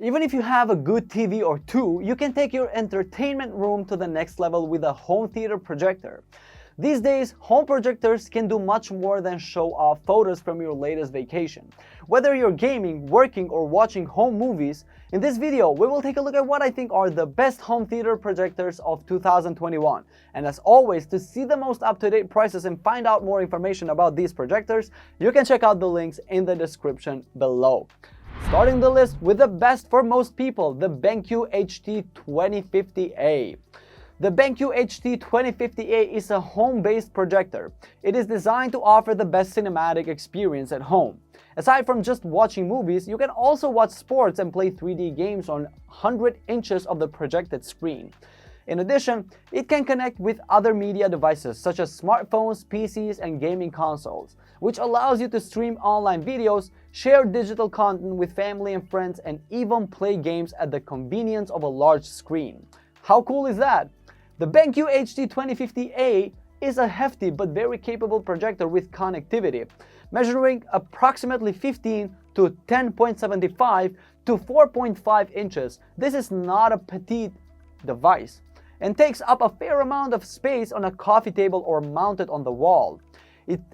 Even if you have a good TV or two, you can take your entertainment room to the next level with a home theater projector. These days, home projectors can do much more than show off photos from your latest vacation. Whether you're gaming, working, or watching home movies, in this video we will take a look at what I think are the best home theater projectors of 2021. And as always, to see the most up-to-date prices and find out more information about these projectors, you can check out the links in the description below. Starting the list with the best for most people, the BenQ HT2050A. The BenQ HT2050A is a home-based projector. It is designed to offer the best cinematic experience at home. Aside from just watching movies, you can also watch sports and play 3D games on 100 inches of the projected screen. In addition, it can connect with other media devices such as smartphones, PCs, and gaming consoles, which allows you to stream online videos, share digital content with family and friends, and even play games at the convenience of a large screen. How cool is that? The BenQ HT2050A is a hefty but very capable projector with connectivity, measuring approximately 15 to 10.75 to 4.5 inches. This is not a petite device and takes up a fair amount of space on a coffee table or mounted on the wall.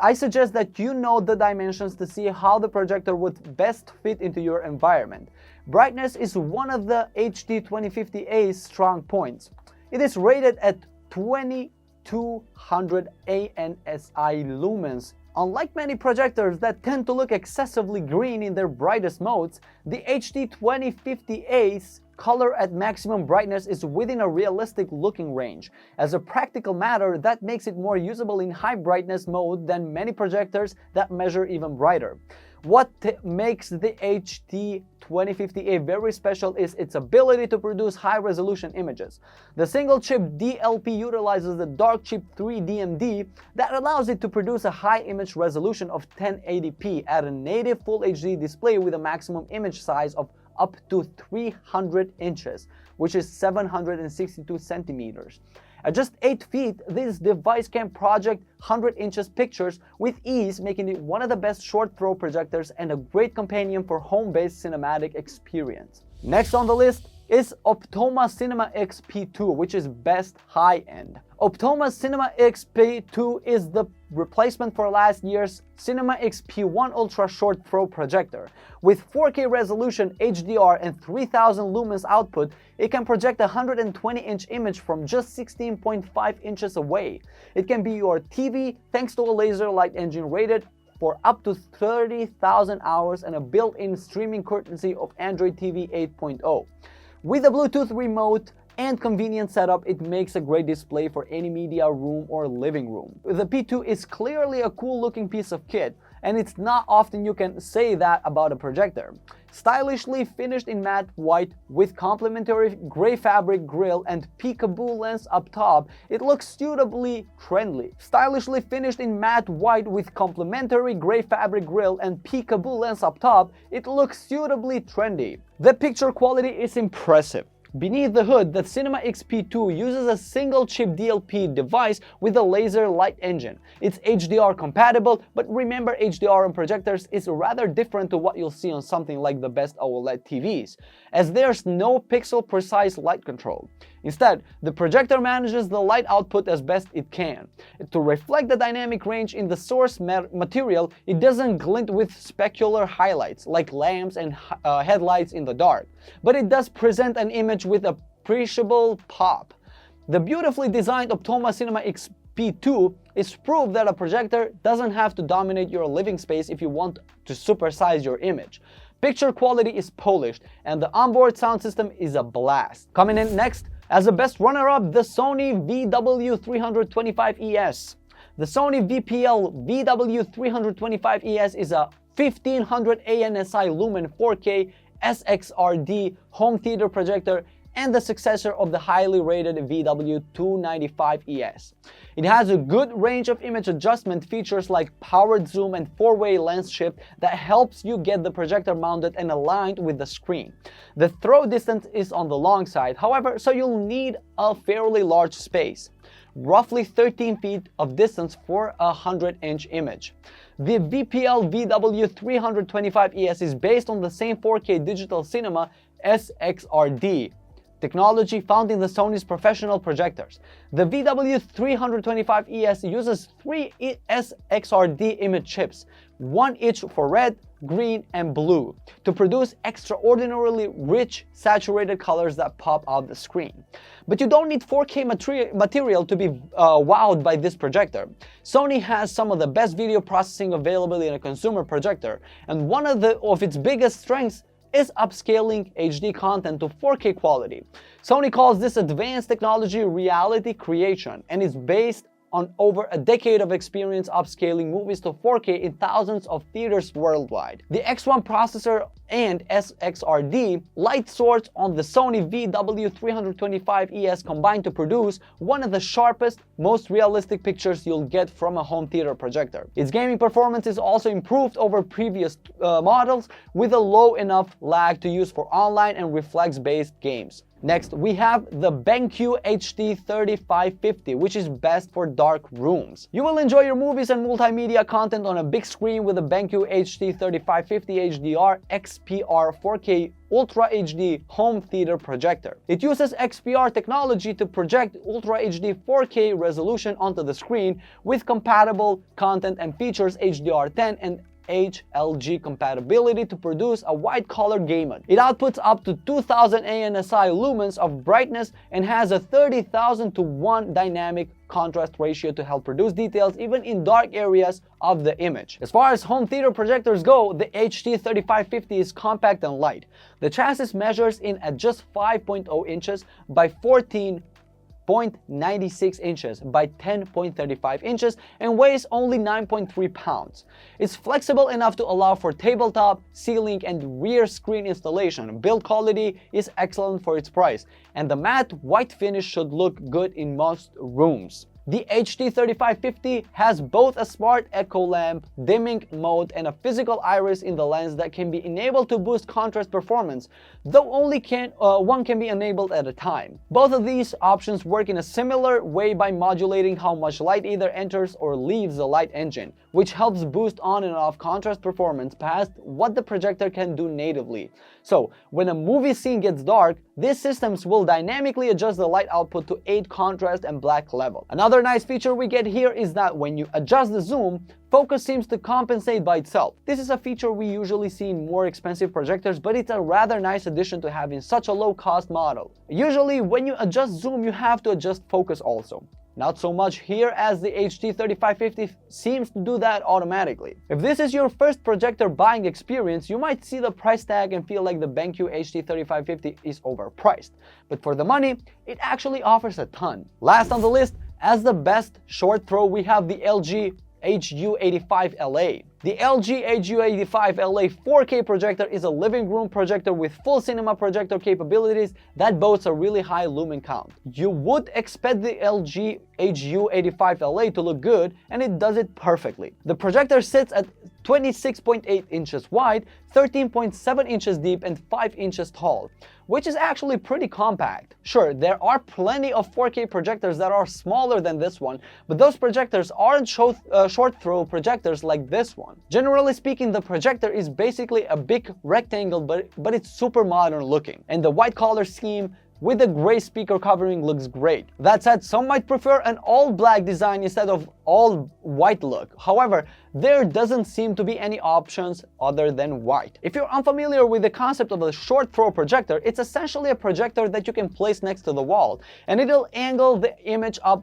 I suggest that you know the dimensions to see how the projector would best fit into your environment. Brightness is one of the HT2050A's strong points. It is rated at 2200 ANSI lumens. Unlike many projectors that tend to look excessively green in their brightest modes, the HT2050A's color at maximum brightness is within a realistic looking range. As a practical matter, that makes it more usable in high brightness mode than many projectors that measure even brighter. What makes the HT2050A very special is its ability to produce high-resolution images. The single-chip DLP utilizes the dark chip 3DMD that allows it to produce a high image resolution of 1080p at a native Full HD display with a maximum image size of up to 300 inches, which is 762 centimeters. At just 8 feet, this device can project 100 inches pictures with ease, making it one of the best short throw projectors and a great companion for home-based cinematic experience. Next on the list is Optoma Cinema X-P2, which is best high-end. Optoma Cinema X-P2 is the replacement for last year's Cinema X-P1 Ultra Short Throw projector. With 4K resolution, HDR, and 3000 lumens output, it can project a 120-inch image from just 16.5 inches away. It can be your TV thanks to a laser light engine rated for up to 30,000 hours and a built-in streaming courtesy of Android TV 8.0. With a Bluetooth remote and convenient setup, it makes a great display for any media room or living room. The P2 is clearly a cool looking piece of kit, and it's not often you can say that about a projector. Stylishly finished in matte white with complementary gray fabric grille and peekaboo lens up top, it looks suitably trendy. Stylishly finished in matte white with complementary gray fabric grille and peekaboo lens up top, it looks suitably trendy. The picture quality is impressive. Beneath the hood, the Cinema X-P2 uses a single-chip DLP device with a laser light engine. It's HDR compatible, but remember, HDR on projectors is rather different to what you'll see on something like the best OLED TVs, as there's no pixel-precise light control. Instead, the projector manages the light output as best it can. To reflect the dynamic range in the source material, it doesn't glint with specular highlights like lamps and headlights in the dark, but it does present an image with appreciable pop. The beautifully designed Optoma Cinema X-P2 is proof that a projector doesn't have to dominate your living space if you want to supersize your image. Picture quality is polished, and the onboard sound system is a blast. Coming in next, as a best runner-up, the Sony VW325ES. The Sony VPL VW325ES is a 1500 ANSI lumen 4K SXRD home theater projector and the successor of the highly rated VW295ES. It has a good range of image adjustment features like powered zoom and 4-way lens shift that helps you get the projector mounted and aligned with the screen. The throw distance is on the long side, however, so you'll need a fairly large space. roughly 13 feet of distance for a 100-inch image. The VPL VW325ES is based on the same 4K digital cinema SXRD technology found in the Sony's professional projectors. The VW325ES uses 3 SXRD image chips, one each for red, green, and blue, to produce extraordinarily rich, saturated colors that pop out the screen. But you don't need 4K material to be wowed by this projector. Sony has some of the best video processing available in a consumer projector, and one of its biggest strengths is upscaling HD content to 4K quality. Sony calls this advanced technology reality creation, and is based on over a decade of experience upscaling movies to 4K in thousands of theaters worldwide. The X1 processor and SXRD light source on the Sony VW325ES combine to produce one of the sharpest, most realistic pictures you'll get from a home theater projector. Its gaming performance is also improved over previous models, with a low enough lag to use for online and reflex-based games. Next, we have the BenQ HD 3550, which is best for dark rooms. You will enjoy your movies and multimedia content on a big screen with the BenQ HD 3550 HDR XPR 4K Ultra HD home theater projector. It uses XPR technology to project Ultra HD 4K resolution onto the screen with compatible content and features HDR10 and HLG compatibility to produce a white color game mode. It outputs up to 2000 ANSI lumens of brightness and has a 30,000 to 1 dynamic contrast ratio to help produce details even in dark areas of the image. As far as home theater projectors go, the HD 3550 is compact and light. The chassis measures in at just 5.0 inches by 14.96 inches by 10.35 inches and weighs only 9.3 pounds. It's flexible enough to allow for tabletop, ceiling, and rear screen installation. Build quality is excellent for its price, and the matte white finish should look good in most rooms. The HD 3550 has both a smart echo lamp, dimming mode, and a physical iris in the lens that can be enabled to boost contrast performance, though only one can be enabled at a time. Both of these options work in a similar way by modulating how much light either enters or leaves the light engine, which helps boost on and off contrast performance past what the projector can do natively. So, when a movie scene gets dark, these systems will dynamically adjust the light output to aid contrast and black level. Another nice feature we get here is that when you adjust the zoom, focus seems to compensate by itself. This is a feature we usually see in more expensive projectors, but it's a rather nice addition to have in such a low-cost model. Usually, when you adjust zoom, you have to adjust focus also. Not so much here, as the HD 3550 seems to do that automatically. If this is your first projector buying experience, you might see the price tag and feel like the BenQ HD 3550 is overpriced. But for the money, it actually offers a ton. Last on the list, as the best short throw, we have the LG HU85LA. The LG HU85LA 4K projector is a living room projector with full cinema projector capabilities that boasts a really high lumen count. You would expect the LG HU85LA to look good, and it does it perfectly. The projector sits at 26.8 inches wide, 13.7 inches deep, and 5 inches tall, which is actually pretty compact. Sure, there are plenty of 4K projectors that are smaller than this one, but those projectors aren't short throw projectors like this one. Generally speaking, the projector is basically a big rectangle, but it's super modern looking, and the white color scheme with the gray speaker covering looks great. That said, some might prefer an all-black design instead of all-white look. However, there doesn't seem to be any options other than white. If you're unfamiliar with the concept of a short throw projector, it's essentially a projector that you can place next to the wall, and it'll angle the image up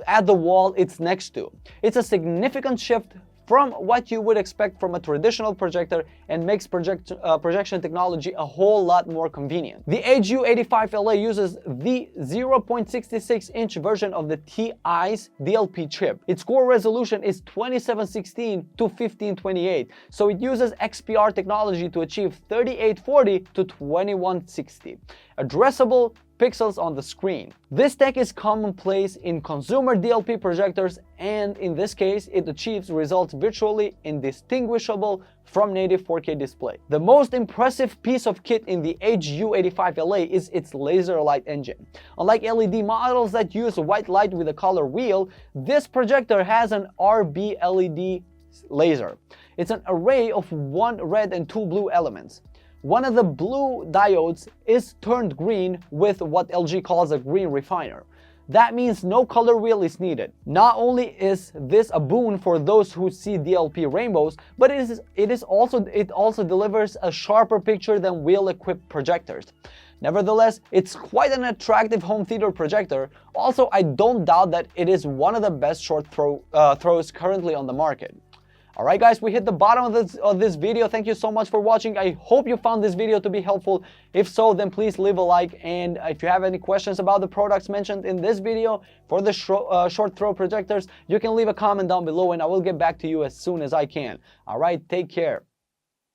at the wall it's next to. It's a significant shift from what you would expect from a traditional projector and makes projection technology a whole lot more convenient. The HU85LA uses the 0.66-inch version of the TI's DLP chip. Its core resolution is 2716 to 1528, so it uses XPR technology to achieve 3840 to 2160. Addressable pixels on the screen. This tech is commonplace in consumer DLP projectors, and in this case it achieves results virtually indistinguishable from native 4K display. The most impressive piece of kit in the HU85LA is its laser light engine. Unlike LED models that use white light with a color wheel, this projector has an RB LED laser. It's an array of 1 red and 2 blue elements. One of the blue diodes is turned green with what LG calls a green refiner. That means no color wheel is needed. Not only is this a boon for those who see DLP rainbows, but it also delivers a sharper picture than wheel-equipped projectors. Nevertheless, it's quite an attractive home theater projector. Also, I don't doubt that it is one of the best short throws currently on the market. Alright guys, we hit the bottom of this video. Thank you so much for watching. I hope you found this video to be helpful. If so, then please leave a like, and if you have any questions about the products mentioned in this video for the short throw projectors, you can leave a comment down below and I will get back to you as soon as I can. Alright, take care.